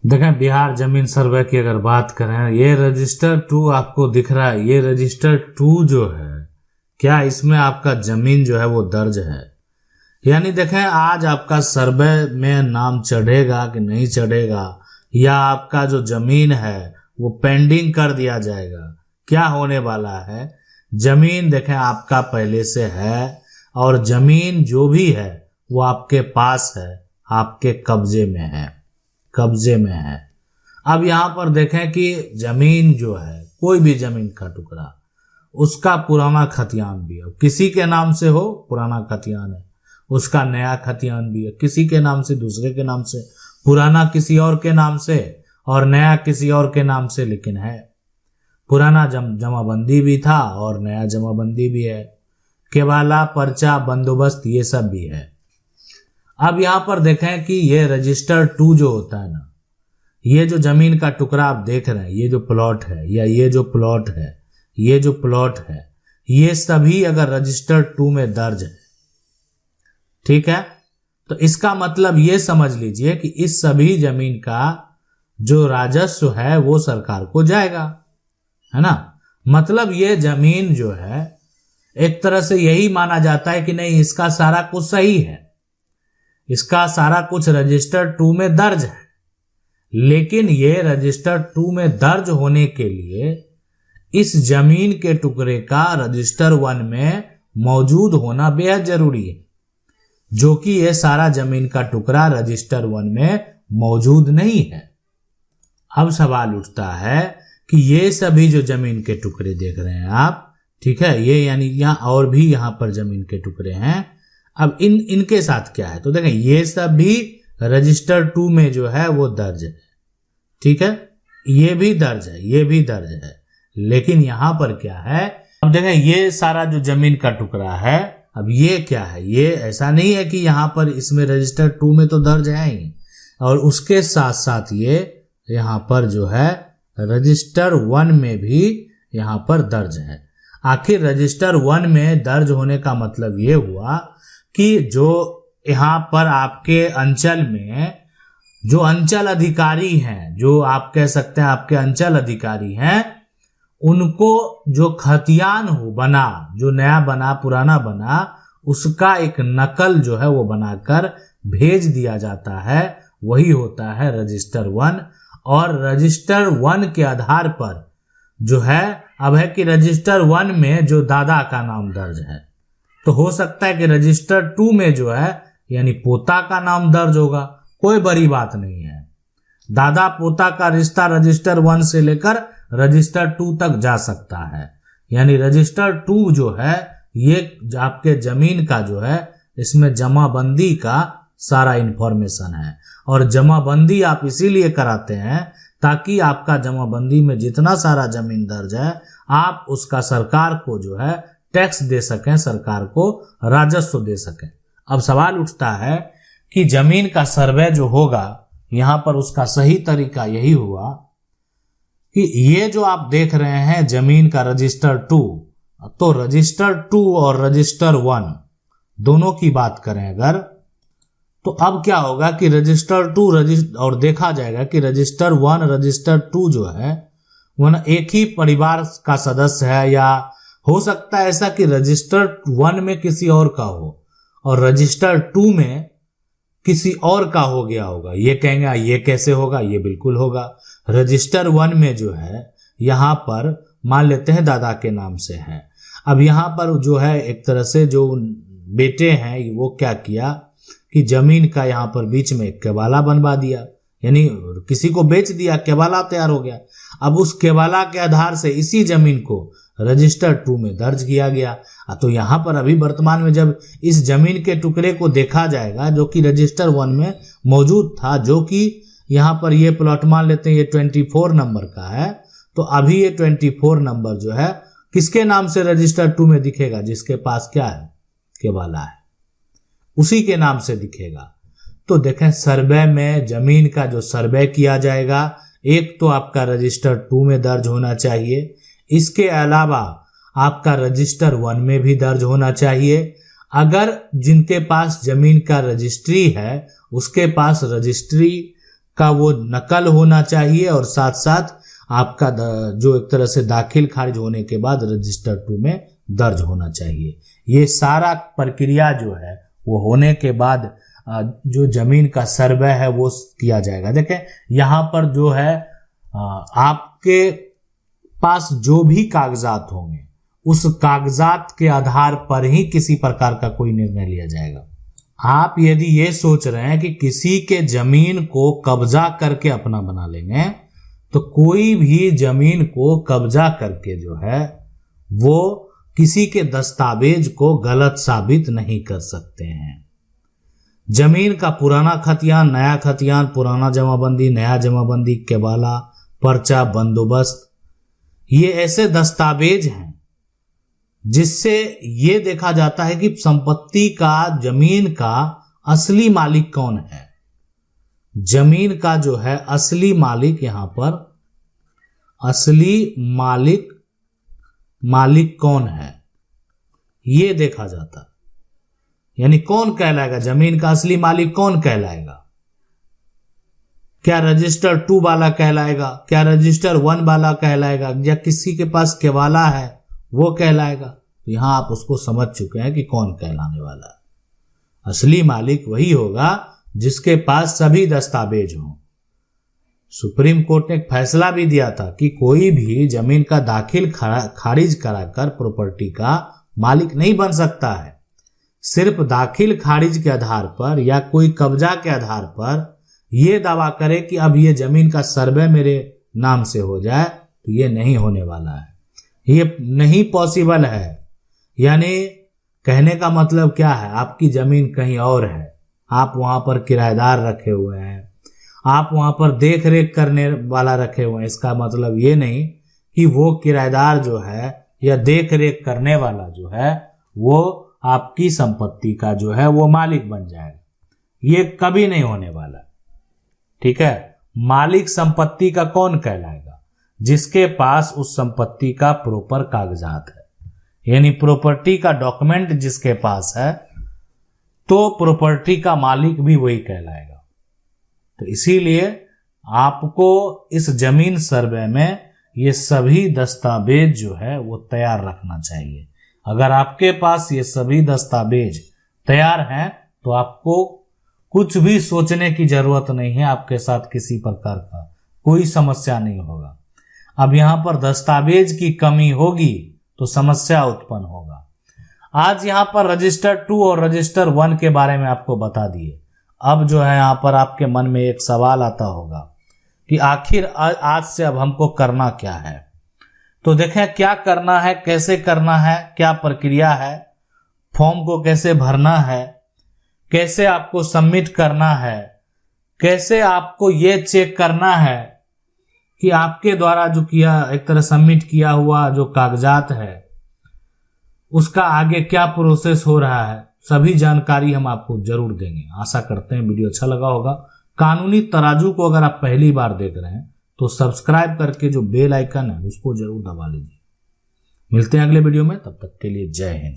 देखें बिहार जमीन सर्वे की अगर बात करें, ये रजिस्टर 2 आपको दिख रहा है, ये रजिस्टर 2 जो है क्या इसमें आपका जमीन जो है वो दर्ज है? यानी देखें आज आपका सर्वे में नाम चढ़ेगा कि नहीं चढ़ेगा, या आपका जो जमीन है वो पेंडिंग कर दिया जाएगा, क्या होने वाला है? जमीन देखें आपका पहले से है और जमीन जो भी है वो आपके पास है, आपके कब्जे में है, कब्जे में है। अब यहां पर देखें कि जमीन जो है, कोई भी जमीन का टुकड़ा, उसका पुराना खतियान भी है, किसी के नाम से हो पुराना खतियान है, उसका नया खतियान भी है, किसी के नाम से दूसरे के नाम से, पुराना किसी और के नाम से और नया किसी और के नाम से, लेकिन है पुराना जमाबंदी भी था और नया जमाबंदी भी है, केवाला पर्चा बंदोबस्त ये सब भी है। अब यहां पर देखें कि ये रजिस्टर 2 जो होता है ना, ये जो जमीन का टुकड़ा आप देख रहे हैं, ये जो प्लॉट है या ये जो प्लॉट है, ये जो प्लॉट है, ये सभी अगर रजिस्टर 2 में दर्ज है, ठीक है, तो इसका मतलब ये समझ लीजिए कि इस सभी जमीन का जो राजस्व है वो सरकार को जाएगा, है ना। मतलब ये जमीन जो है एक तरह से यही माना जाता है कि नहीं, इसका सारा कुछ सही है, इसका सारा कुछ रजिस्टर 2 में दर्ज है, लेकिन ये रजिस्टर 2 में दर्ज होने के लिए इस जमीन के टुकड़े का रजिस्टर 1 में मौजूद होना बेहद जरूरी है, जो कि ये सारा जमीन का टुकड़ा रजिस्टर 1 में मौजूद नहीं है। अब सवाल उठता है कि ये सभी जो जमीन के टुकड़े देख रहे हैं आप, ठीक है, ये यानी यहां और भी यहां पर जमीन के टुकड़े हैं, अब इनके साथ क्या है, तो देखें ये सब भी रजिस्टर 2 में जो है वो दर्ज है, ठीक है, ये भी दर्ज है, ये भी दर्ज है, लेकिन यहां पर क्या है, अब देखें ये सारा जो जमीन का टुकड़ा है, अब ये क्या है, ये ऐसा नहीं है कि यहां पर इसमें रजिस्टर 2 में तो दर्ज है ही, और उसके साथ साथ ये यहां पर जो है रजिस्टर 1 में भी यहां पर दर्ज है। आखिर रजिस्टर 1 में दर्ज होने का मतलब ये हुआ कि जो यहां पर आपके अंचल में जो अंचल अधिकारी हैं, जो आप कह सकते हैं आपके अंचल अधिकारी हैं, उनको जो खतियान हो बना, जो नया बना पुराना बना, उसका एक नकल जो है वो बनाकर भेज दिया जाता है, वही होता है रजिस्टर 1। और रजिस्टर 1 के आधार पर जो है, अब है कि रजिस्टर 1 में जो दादा का नाम दर्ज है, तो हो सकता है कि रजिस्टर 2 में जो है यानी पोता का नाम दर्ज होगा, कोई बड़ी बात नहीं है। दादा पोता का रिश्ता रजिस्टर 1 से लेकर रजिस्टर 2 तक जा सकता है, यानी रजिस्टर 2 जो है ये आपके जमीन का जो है, इसमें जमाबंदी का सारा इंफॉर्मेशन है, और जमाबंदी आप इसीलिए कराते हैं ताकि आपका जमाबंदी में जितना सारा जमीन दर्ज है आप उसका सरकार को जो है टैक्स दे सकें, सरकार को राजस्व दे सकें। अब सवाल उठता है कि जमीन का सर्वे जो होगा यहां पर उसका सही तरीका यही हुआ कि ये जो आप देख रहे हैं जमीन का रजिस्टर 2, तो रजिस्टर 2 और रजिस्टर 1 दोनों की बात करें अगर, तो अब क्या होगा कि रजिस्टर 2 और देखा जाएगा कि रजिस्टर 1 रजिस्टर 2 जो है वो ना एक ही परिवार का सदस्य है, या हो सकता है ऐसा कि रजिस्टर 1 में किसी और का हो और रजिस्टर 2 में किसी और का हो गया होगा। ये कहेंगे ये कैसे होगा, ये बिल्कुल होगा। रजिस्टर 1 में जो है यहां पर मान लेते हैं दादा के नाम से है, अब यहां पर जो है एक तरह से जो बेटे हैं वो क्या किया कि जमीन का यहां पर बीच में एक केवाला बनवा दिया, यानी किसी को बेच दिया, केवाला तैयार हो गया। अब उस केवाला के आधार से इसी जमीन को रजिस्टर 2 में दर्ज किया गया। तो यहां पर अभी वर्तमान में जब इस जमीन के टुकड़े को देखा जाएगा जो कि रजिस्टर 1 में मौजूद था, जो कि यहां पर ये प्लॉट मान लेते हैं ये 24 नंबर का है, तो अभी ये 24 नंबर जो है किसके नाम से रजिस्टर 2 में दिखेगा, जिसके पास क्या है, केवाला है, उसी के नाम से दिखेगा। तो देखें सर्वे में जमीन का जो सर्वे किया जाएगा, एक तो आपका रजिस्टर 2 में दर्ज होना चाहिए, इसके अलावा आपका रजिस्टर 1 में भी दर्ज होना चाहिए। अगर जिनके पास जमीन का रजिस्ट्री है उसके पास रजिस्ट्री का वो नकल होना चाहिए और साथ साथ आपका जो एक तरह से दाखिल खारिज होने के बाद रजिस्टर 2 में दर्ज होना चाहिए। ये सारा प्रक्रिया जो है वो होने के बाद जो जमीन का सर्वे है वो किया जाएगा। देखें यहाँ पर जो है आपके पास जो भी कागजात होंगे उस कागजात के आधार पर ही किसी प्रकार का कोई निर्णय लिया जाएगा। आप यदि ये सोच रहे हैं कि किसी के जमीन को कब्जा करके अपना बना लेंगे तो कोई भी जमीन को कब्जा करके जो है वो किसी के दस्तावेज को गलत साबित नहीं कर सकते हैं। जमीन का पुराना खतियान, नया खतियान, पुराना जमाबंदी, नया जमाबंदी, केवाला, पर्चा, बंदोबस्त, ये ऐसे दस्तावेज हैं जिससे ये देखा जाता है कि संपत्ति का, जमीन का असली मालिक कौन है। जमीन का जो है असली मालिक, यहां पर असली मालिक कौन है ये देखा जाता है। यानी कौन कहलाएगा, जमीन का असली मालिक कौन कहलाएगा? क्या रजिस्टर 2 वाला कहलाएगा, क्या रजिस्टर 1 वाला कहलाएगा, या किसी के पास केवाला है वो कहलाएगा? तो यहां आप उसको समझ चुके हैं कि कौन कहलाने वाला है। असली मालिक वही होगा जिसके पास सभी दस्तावेज हों। सुप्रीम कोर्ट ने एक फैसला भी दिया था कि कोई भी जमीन का दाखिल खारिज कराकर प्रॉपर्टी का मालिक नहीं बन सकता है। सिर्फ दाखिल खारिज के आधार पर या कोई कब्जा के आधार पर यह दावा करे कि अब ये जमीन का सर्वे मेरे नाम से हो जाए तो ये नहीं होने वाला है, ये नहीं पॉसिबल है। यानी कहने का मतलब क्या है, आपकी जमीन कहीं और है, आप वहां पर किराएदार रखे हुए हैं, आप वहां पर देख रेख करने वाला रखे हुए हैं। इसका मतलब ये नहीं कि वो किराएदार जो है या देख रेख करने वाला जो है वो आपकी संपत्ति का जो है वो मालिक बन जाएगा। ये कभी नहीं होने वाला। ठीक है, मालिक संपत्ति का कौन कहलाएगा? जिसके पास उस संपत्ति का प्रॉपर कागजात है, यानी प्रॉपर्टी का डॉक्यूमेंट जिसके पास है तो प्रॉपर्टी का मालिक भी वही कहलाएगा। तो इसीलिए आपको इस जमीन सर्वे में ये सभी दस्तावेज जो है वो तैयार रखना चाहिए। अगर आपके पास ये सभी दस्तावेज तैयार हैं तो आपको कुछ भी सोचने की जरूरत नहीं है, आपके साथ किसी प्रकार का कोई समस्या नहीं होगा। अब यहां पर दस्तावेज की कमी होगी तो समस्या उत्पन्न होगा। आज यहां पर रजिस्टर 2 और रजिस्टर 1 के बारे में आपको बता दिए। अब जो है यहां पर आपके मन में एक सवाल आता होगा कि आखिर आज से अब हमको करना क्या है। तो देखें क्या करना है, कैसे करना है, क्या प्रक्रिया है, फॉर्म को कैसे भरना है, कैसे आपको सबमिट करना है, कैसे आपको ये चेक करना है कि आपके द्वारा जो किया एक तरह सबमिट किया हुआ जो कागजात है उसका आगे क्या प्रोसेस हो रहा है, सभी जानकारी हम आपको जरूर देंगे। आशा करते हैं वीडियो अच्छा लगा होगा। कानूनी तराजू को अगर आप पहली बार देख रहे हैं तो सब्सक्राइब करके जो बेल आइकन है उसको जरूर दबा लीजिए। मिलते हैं अगले वीडियो में, तब तक के लिए जय हिंद।